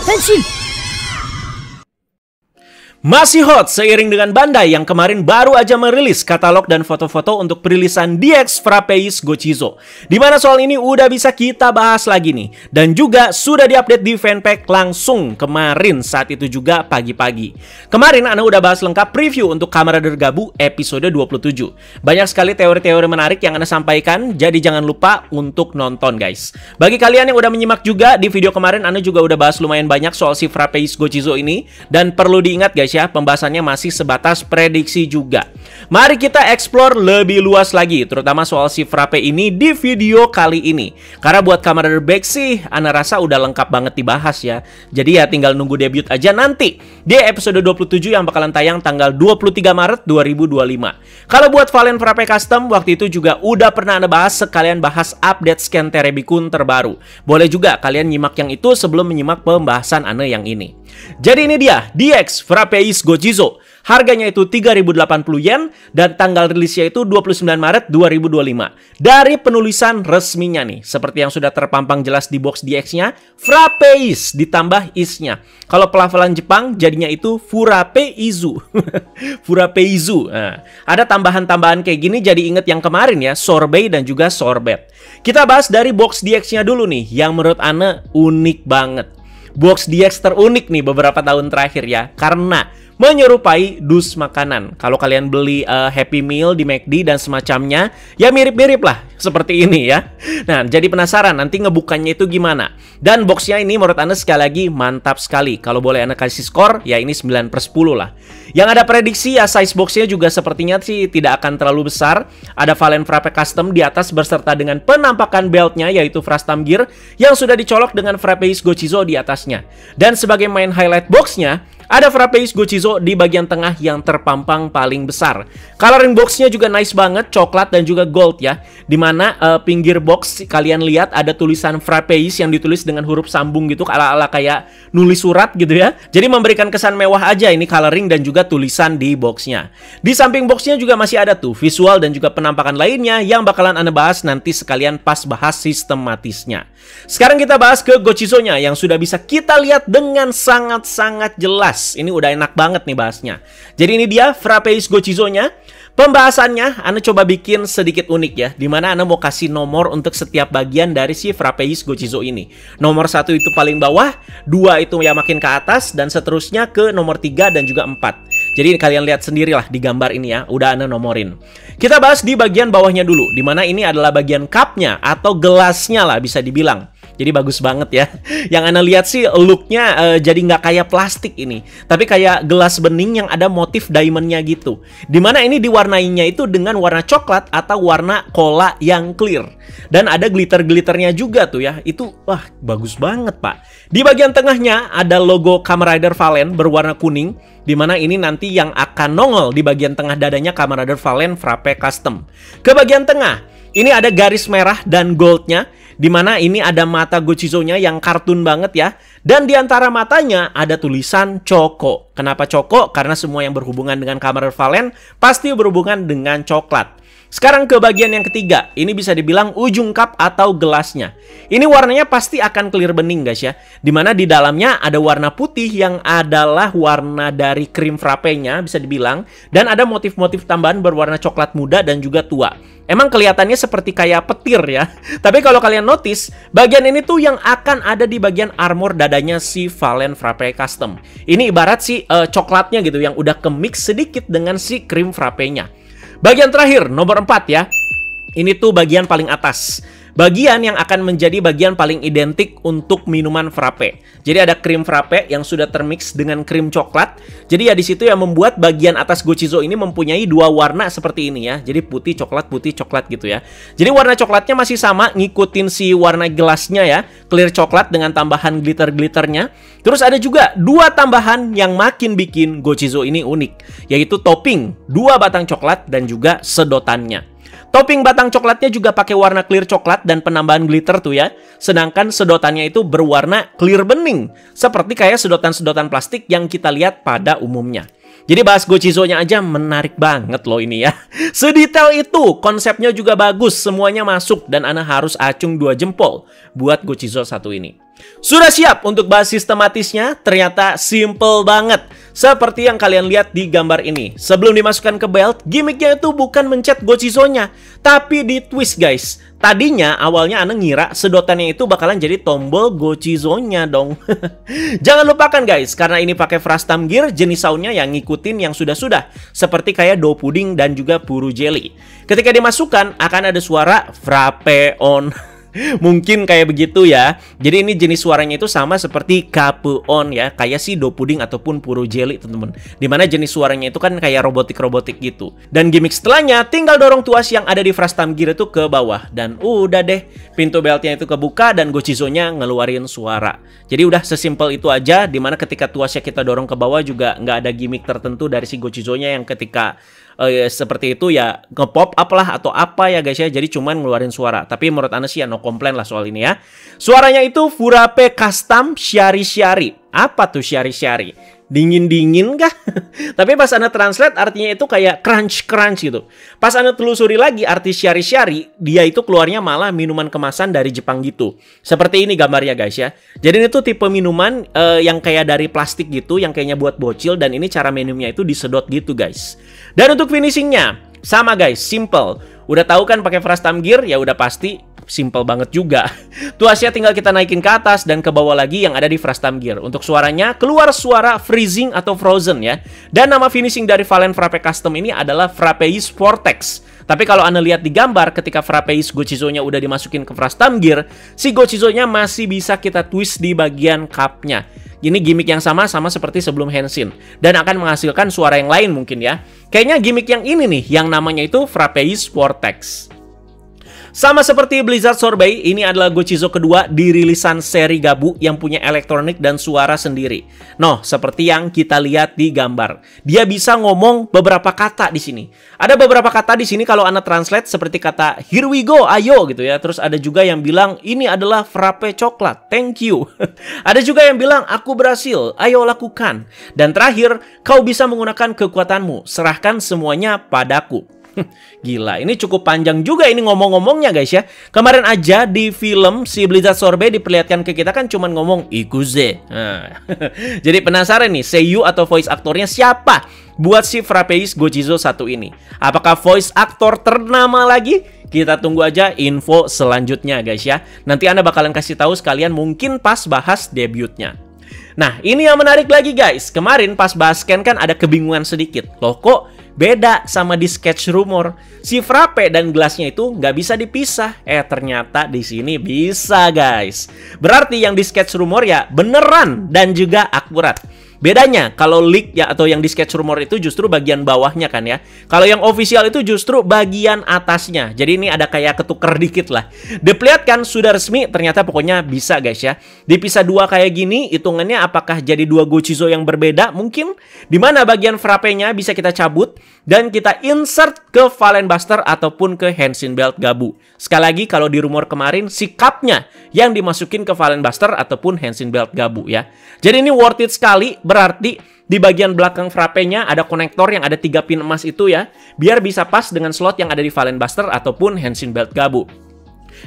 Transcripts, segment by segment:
Henshin! Masih hot seiring dengan Bandai yang kemarin baru aja merilis katalog dan foto-foto untuk perilisan DX Frappéis Gochizo. Dimana soal ini udah bisa kita bahas lagi nih. Dan juga sudah diupdate di fanpack langsung kemarin saat itu juga pagi-pagi. Kemarin Ana udah bahas lengkap preview untuk Kamen Rider Gabu episode 27. Banyak sekali teori-teori menarik yang Ana sampaikan, jadi jangan lupa untuk nonton guys. Bagi kalian yang udah menyimak juga di video kemarin, Ana juga udah bahas lumayan banyak soal si Frappéis Gochizo ini. Dan perlu diingat guys ya, pembahasannya masih sebatas prediksi juga. Mari kita explore lebih luas lagi, terutama soal si Frappe ini di video kali ini. Karena buat Kamen Rider Back sih, Ana rasa udah lengkap banget dibahas ya. Jadi ya tinggal nunggu debut aja nanti di episode 27 yang bakalan tayang tanggal 23 Maret 2025. Kalau buat Valen Frappe Custom, waktu itu juga udah pernah Ana bahas, sekalian bahas update scan Terebikun terbaru. Boleh juga kalian nyimak yang itu sebelum menyimak pembahasan Ana yang ini. Jadi ini dia, DX Frappéis Gochizo. Harganya itu 3.080 yen dan tanggal rilisnya itu 29 Maret 2025. Dari penulisan resminya nih, seperti yang sudah terpampang jelas di box DX-nya, Frappéis ditambah is-nya. Kalau pelafalan Jepang jadinya itu Furappeizu. Furappeizu. Nah, ada tambahan-tambahan kayak gini jadi inget yang kemarin ya, Sorbet dan juga Sorbet. Kita bahas dari box DX-nya dulu nih, yang menurut Ana unik banget. Box DX terunik nih beberapa tahun terakhir ya, karena menyerupai dus makanan. Kalau kalian beli Happy Meal di McD dan semacamnya, ya mirip-mirip lah seperti ini ya. Nah, jadi penasaran nanti ngebukanya itu gimana. Dan boxnya ini menurut Anda sekali lagi mantap sekali. Kalau boleh Anda kasih skor, ya ini 9/10 lah. Yang ada prediksi ya size boxnya juga sepertinya sih tidak akan terlalu besar. Ada Valen Frappe Custom di atas berserta dengan penampakan beltnya yaitu Frastam Gear yang sudah dicolok dengan Frappéis Gochizo di atasnya. Dan sebagai main highlight boxnya, ada Frappéis Gochizo di bagian tengah yang terpampang paling besar. Coloring boxnya juga nice banget, coklat dan juga gold ya. Dimana pinggir box kalian lihat ada tulisan Frappéis yang ditulis dengan huruf sambung gitu, ala-ala kayak nulis surat gitu ya. Jadi memberikan kesan mewah aja ini coloring dan juga tulisan di boxnya. Di samping boxnya juga masih ada tuh visual dan juga penampakan lainnya yang bakalan Anda bahas nanti sekalian pas bahas sistematisnya. Sekarang kita bahas ke Gochizo-nya yang sudah bisa kita lihat dengan sangat-sangat jelas. Ini udah enak banget nih bahasnya. Jadi ini dia Frappéis Gochizo-nya. Pembahasannya Ana coba bikin sedikit unik ya, dimana Ana mau kasih nomor untuk setiap bagian dari si Frappéis Gochizo ini. Nomor 1 itu paling bawah, 2 itu ya makin ke atas, dan seterusnya ke nomor 3 dan juga 4. Jadi kalian lihat sendirilah di gambar ini ya, udah Ana nomorin. Kita bahas di bagian bawahnya dulu, dimana ini adalah bagian cupnya atau gelasnya lah bisa dibilang. Jadi bagus banget ya. Yang Ana lihat sih looknya jadi nggak kayak plastik ini, tapi kayak gelas bening yang ada motif diamondnya gitu. Dimana ini diwarnainya itu dengan warna coklat atau warna cola yang clear. Dan ada glitter-glitternya juga tuh ya. Itu wah bagus banget pak. Di bagian tengahnya ada logo Kamen Rider Valen berwarna kuning. Dimana ini nanti yang akan nongol di bagian tengah dadanya Kamen Rider Valen Frappe Custom. Ke bagian tengah, ini ada garis merah dan goldnya. Dimana ini ada mata Gochizo-nya yang kartun banget ya. Dan di antara matanya ada tulisan Choco. Kenapa Choco? Karena semua yang berhubungan dengan Kamen Rider Valen pasti berhubungan dengan coklat. Sekarang ke bagian yang ketiga. Ini bisa dibilang ujung cup atau gelasnya. Ini warnanya pasti akan clear bening guys ya. Dimana di dalamnya ada warna putih yang adalah warna dari krim frappe-nya bisa dibilang. Dan ada motif-motif tambahan berwarna coklat muda dan juga tua. Emang kelihatannya seperti kayak petir ya. Tapi kalau kalian notice, bagian ini tuh yang akan ada di bagian armor dadanya si Valen Frappe Custom. Ini ibarat si coklatnya gitu yang udah ke-mix sedikit dengan si krim frappe-nya. Bagian terakhir, nomor 4 ya. Ini tuh bagian paling atas. Bagian yang akan menjadi bagian paling identik untuk minuman frappe. Jadi ada krim frappe yang sudah termix dengan krim coklat. Jadi ya di situ yang membuat bagian atas Gochizo ini mempunyai dua warna seperti ini ya. Jadi putih coklat gitu ya. Jadi warna coklatnya masih sama, ngikutin si warna gelasnya ya. Clear coklat dengan tambahan glitter-glitternya. Terus ada juga dua tambahan yang makin bikin Gochizo ini unik, yaitu topping 2 batang coklat dan juga sedotannya. Topping batang coklatnya juga pakai warna clear coklat dan penambahan glitter tuh ya. Sedangkan sedotannya itu berwarna clear bening, seperti kayak sedotan-sedotan plastik yang kita lihat pada umumnya. Jadi bahas Gochizo-nya aja menarik banget loh ini ya. Sedetail itu, konsepnya juga bagus, semuanya masuk dan Ana harus acung 2 jempol buat Gochizo satu ini. Sudah siap untuk bahas sistematisnya? Ternyata simple banget. Seperti yang kalian lihat di gambar ini. Sebelum dimasukkan ke belt, gimmicknya itu bukan mencet Gochizo-nya, tapi di twist guys. Tadinya awalnya Ana ngira sedotannya itu bakalan jadi tombol Gochizo-nya dong. Jangan lupakan guys, karena ini pakai Frustum Gear, jenis soundnya yang ngikutin yang sudah-sudah. Seperti kayak dough pudding dan juga puru jelly. Ketika dimasukkan akan ada suara frappe on. Mungkin kayak begitu ya. Jadi ini jenis suaranya itu sama seperti kapuon ya, kayak si dough pudding ataupun puru jelly teman-teman. Dimana jenis suaranya itu kan kayak robotik-robotik gitu. Dan gimmick setelahnya tinggal dorong tuas yang ada di Frustum Gear itu ke bawah. Dan udah deh, pintu beltnya itu kebuka dan Gochizo-nya ngeluarin suara. Jadi udah sesimpel itu aja. Dimana ketika tuasnya kita dorong ke bawah juga nggak ada gimmick tertentu dari si Gochizo-nya yang ketika seperti itu ya nge-pop up lah atau apa ya guys ya. Jadi cuman ngeluarin suara. Tapi menurut Ana sih ya no komplain lah soal ini ya. Suaranya itu Furape Custom Shari-Shari. Apa tuh Shari-Shari? Dingin-dingin kah? Tapi pas Ana translate artinya itu kayak crunch-crunch gitu. Pas Ana telusuri lagi arti Shari-Shari, dia itu keluarnya malah minuman kemasan dari Jepang gitu. Seperti ini gambarnya guys ya. Jadi ini tuh tipe minuman yang kayak dari plastik gitu, yang kayaknya buat bocil. Dan ini cara minumnya itu disedot gitu guys. Dan untuk finishingnya, sama guys, simple. Udah tahu kan pakai Frustum Gear? Ya udah pasti simple banget juga. Tuasnya tinggal kita naikin ke atas dan ke bawah lagi yang ada di Frustum Gear. Untuk suaranya, keluar suara freezing atau frozen ya. Dan nama finishing dari Valen Frappe Custom ini adalah Frappeis Vortex. Tapi kalau Anda lihat di gambar, ketika Frappeis Gochizo-nya udah dimasukin ke Frustum Gear, si Gochizo-nya masih bisa kita twist di bagian cup-nya. Ini gimmick yang sama seperti sebelum Henshin. Dan akan menghasilkan suara yang lain mungkin ya. Kayaknya gimmick yang ini nih, yang namanya itu Frappeis Vortex. Sama seperti Blizzard Sorbet, ini adalah Gochizo kedua di rilisan seri Gabu yang punya elektronik dan suara sendiri. Noh, seperti yang kita lihat di gambar. Dia bisa ngomong beberapa kata di sini. Ada beberapa kata di sini kalau Anda translate seperti kata here we go, ayo gitu ya. Terus ada juga yang bilang ini adalah frappe coklat, thank you. Ada juga yang bilang aku berhasil, ayo lakukan. Dan terakhir, kau bisa menggunakan kekuatanmu, serahkan semuanya padaku. Gila, ini cukup panjang juga ini ngomong-ngomongnya guys ya. Kemarin aja di film si Blizzard Sorbet diperlihatkan ke kita kan cuman ngomong ikuze. Jadi penasaran nih, seiyu atau voice aktornya siapa buat si Frappeis Gochizo satu ini? Apakah voice aktor ternama lagi? Kita tunggu aja info selanjutnya guys ya. Nanti Anda bakalan kasih tahu sekalian mungkin pas bahas debutnya. Nah, ini yang menarik lagi guys. Kemarin pas bahas scan kan ada kebingungan sedikit. Loh kok beda sama di sketch rumor? Si frappe dan gelasnya itu nggak bisa dipisah. Ternyata di sini bisa guys. Berarti yang di sketch rumor ya beneran dan juga akurat. Bedanya kalau leak ya atau yang di sketch rumor itu justru bagian bawahnya kan ya. Kalau yang official itu justru bagian atasnya. Jadi ini ada kayak ketuker dikit lah. Diperlihatkan sudah resmi ternyata pokoknya bisa guys ya. Dipisah dua kayak gini hitungannya apakah jadi dua Gochizo yang berbeda mungkin. Dimana bagian frappe-nya bisa kita cabut dan kita insert ke Valen Buster ataupun ke Henshin Belt Gabu. Sekali lagi kalau di rumor kemarin si cup-nya yang dimasukin ke Valen Buster ataupun Henshin Belt Gabu ya. Jadi ini worth it sekali. Berarti di bagian belakang frappe-nya ada konektor yang ada 3 pin emas itu ya. Biar bisa pas dengan slot yang ada di Valen Buster ataupun Henshin Belt Gabu.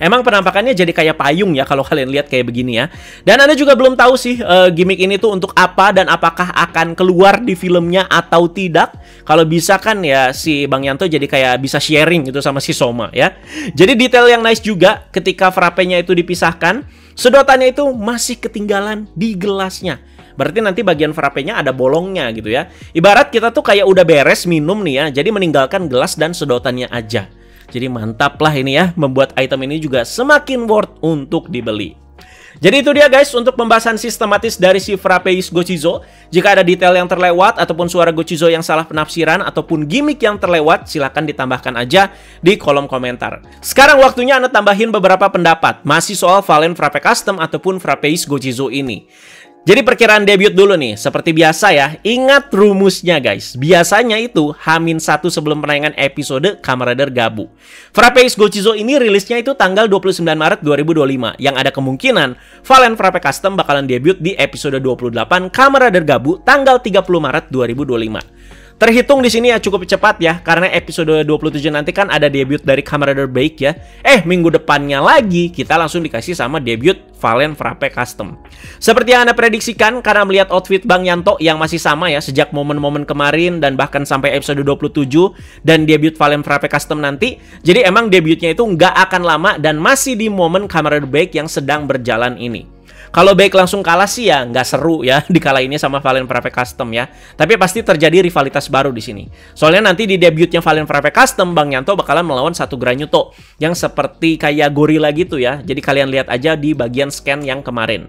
Emang penampakannya jadi kayak payung ya kalau kalian lihat kayak begini ya. Dan Anda juga belum tahu sih gimmick ini tuh untuk apa dan apakah akan keluar di filmnya atau tidak. Kalau bisa kan ya si Bang Yanto jadi kayak bisa sharing gitu sama si Soma ya. Jadi detail yang nice juga ketika frappe-nya itu dipisahkan, sedotannya itu masih ketinggalan di gelasnya. Berarti nanti bagian frappe-nya ada bolongnya gitu ya. Ibarat kita tuh kayak udah beres minum nih ya. Jadi meninggalkan gelas dan sedotannya aja. Jadi mantap lah ini ya. Membuat item ini juga semakin worth untuk dibeli. Jadi itu dia guys untuk pembahasan sistematis dari si Frappeis Gochizo. Jika ada detail yang terlewat ataupun suara Gochizo yang salah penafsiran ataupun gimmick yang terlewat, silahkan ditambahkan aja di kolom komentar. Sekarang waktunya Anda tambahin beberapa pendapat masih soal Valen Frappe Custom ataupun Frappeis Gochizo ini. Jadi perkiraan debut dulu nih, seperti biasa ya, ingat rumusnya guys. Biasanya itu H-1 sebelum penayangan episode Kamen Rider Gabu. Frappe Ace Gochizo ini rilisnya itu tanggal 29 Maret 2025, yang ada kemungkinan Valen Frappe Custom bakalan debut di episode 28 Kamen Rider Gabu tanggal 30 Maret 2025. Terhitung di sini ya cukup cepat ya, karena episode 27 nanti kan ada debut dari Kamen Rider Bake ya. Minggu depannya lagi kita langsung dikasih sama debut Valen Frappe Custom. Seperti yang Anda prediksikan, karena melihat outfit Bang Yanto yang masih sama ya sejak momen-momen kemarin dan bahkan sampai episode 27 dan debut Valen Frappe Custom nanti, jadi emang debutnya itu nggak akan lama dan masih di momen Kamen Rider Bake yang sedang berjalan ini. Kalau Bake langsung kalah sih ya nggak seru ya dikalahinnya sama Valen Frappe Custom ya. Tapi pasti terjadi rivalitas baru di sini. Soalnya nanti di debutnya Valen Frappe Custom, Bang Yanto bakalan melawan satu Granyuto yang seperti kayak gorila gitu ya. Jadi kalian lihat aja di bagian scan yang kemarin.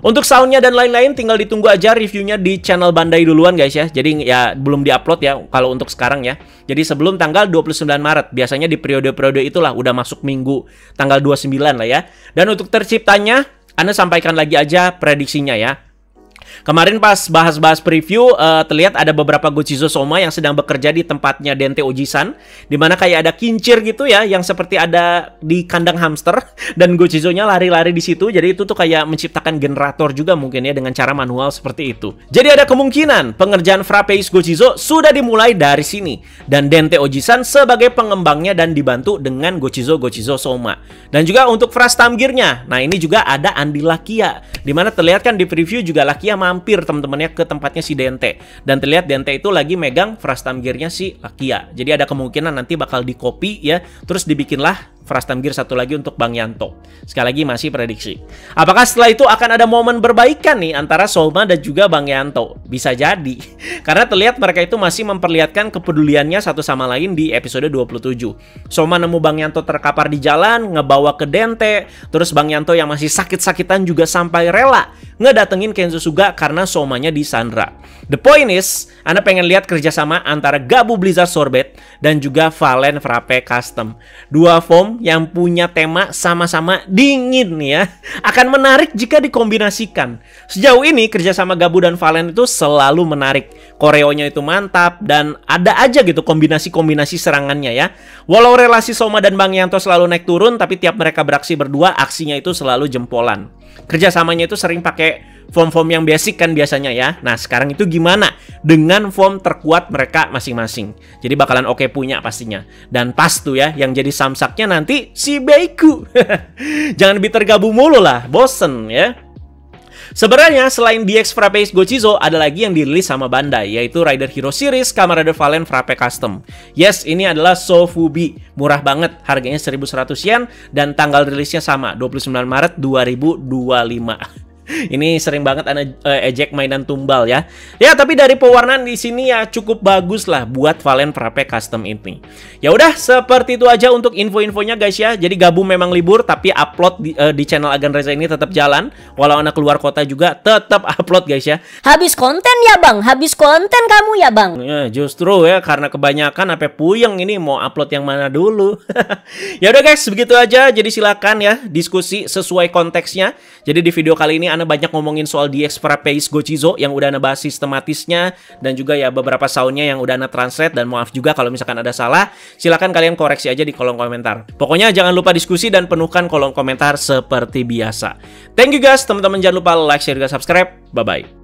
Untuk soundnya dan lain-lain tinggal ditunggu aja reviewnya di channel Bandai duluan guys ya. Jadi ya belum diupload ya kalau untuk sekarang ya. Jadi sebelum tanggal 29 Maret. Biasanya di periode-periode itulah udah masuk minggu tanggal 29 lah ya. Dan untuk terciptanya, Anda sampaikan lagi aja prediksinya ya. Kemarin pas bahas-bahas preview, terlihat ada beberapa Gochizo Soma yang sedang bekerja di tempatnya Dente Oji-san, dimana kayak ada kincir gitu ya, yang seperti ada di kandang hamster, dan Gochizo-nya lari-lari di situ. Jadi itu tuh kayak menciptakan generator juga mungkin ya, dengan cara manual seperti itu. Jadi ada kemungkinan pengerjaan Frappe Ace Gochizo sudah dimulai dari sini, dan Dente Oji-san sebagai pengembangnya dan dibantu dengan Gochizo Soma. Dan juga untuk Frastam Gear-nya, nah ini juga ada Andi Lakia, dimana terlihat kan di preview juga Lakia mampir teman-temannya ke tempatnya si Dente. Dan terlihat Dente itu lagi megang Frastam Gear-nya si Lakia. Jadi ada kemungkinan nanti bakal di-copy ya, terus dibikinlah Frastam Gear satu lagi untuk Bang Yanto. Sekali lagi masih prediksi. Apakah setelah itu akan ada momen berbaikan nih antara Soma dan juga Bang Yanto? Bisa jadi. Karena terlihat mereka itu masih memperlihatkan kepeduliannya satu sama lain di episode 27. Soma nemu Bang Yanto terkapar di jalan, ngebawa ke Dente. Terus Bang Yanto yang masih sakit-sakitan juga sampai rela ngedatengin Kenzo Suga karena Somanya disandra. The point is, Anda pengen lihat kerjasama antara Gabu Blizzard Sorbet dan juga Valen Frappe Custom. Dua form yang punya tema sama-sama dingin ya. Akan menarik jika dikombinasikan. Sejauh ini kerjasama Gabu dan Valen itu selalu menarik. Koreonya itu mantap dan ada aja gitu kombinasi-kombinasi serangannya ya. Walau relasi Soma dan Bang Yanto selalu naik turun, tapi tiap mereka beraksi berdua, aksinya itu selalu jempolan. Kerjasamanya itu sering pakai form-form yang basic kan biasanya ya. Nah sekarang itu gimana dengan form terkuat mereka masing-masing. Jadi bakalan oke punya pastinya. Dan pas tuh ya yang jadi samsaknya nanti si Beiku. Jangan bitter Gabu mulu lah, bosen ya. Sebenarnya selain DX Frappe Ace Gochizo, ada lagi yang dirilis sama Bandai, yaitu Rider Hero Series Kamen Rider Valen Frappe Custom. Yes, ini adalah Sofubi. Murah banget, harganya 1.100 yen, dan tanggal rilisnya sama, 29 Maret 2025. Ini sering banget Anda ejek mainan tumbal ya. Ya, tapi dari pewarnaan di sini ya cukup bagus lah buat Valen Frappe Custom ini. Ya udah, seperti itu aja untuk info-infonya guys ya. Jadi Gabu memang libur, tapi upload di channel Agan Reza ini tetap jalan. Walau anak keluar kota juga tetap upload guys ya. Habis konten ya bang, habis konten kamu ya bang. Ya, justru ya karena kebanyakan sampai puyeng ini mau upload yang mana dulu. Ya udah guys, begitu aja. Jadi silakan ya diskusi sesuai konteksnya. Jadi di video kali ini Anda banyak ngomongin soal DX Frappe Ace Gochizo yang udah Anda bahas sistematisnya, dan juga ya beberapa soundnya yang udah Anda translate, dan maaf juga kalau misalkan ada salah. Silakan kalian koreksi aja di kolom komentar. Pokoknya jangan lupa diskusi dan penuhkan kolom komentar seperti biasa. Thank you guys, teman-teman, jangan lupa like, share, dan subscribe. Bye-bye.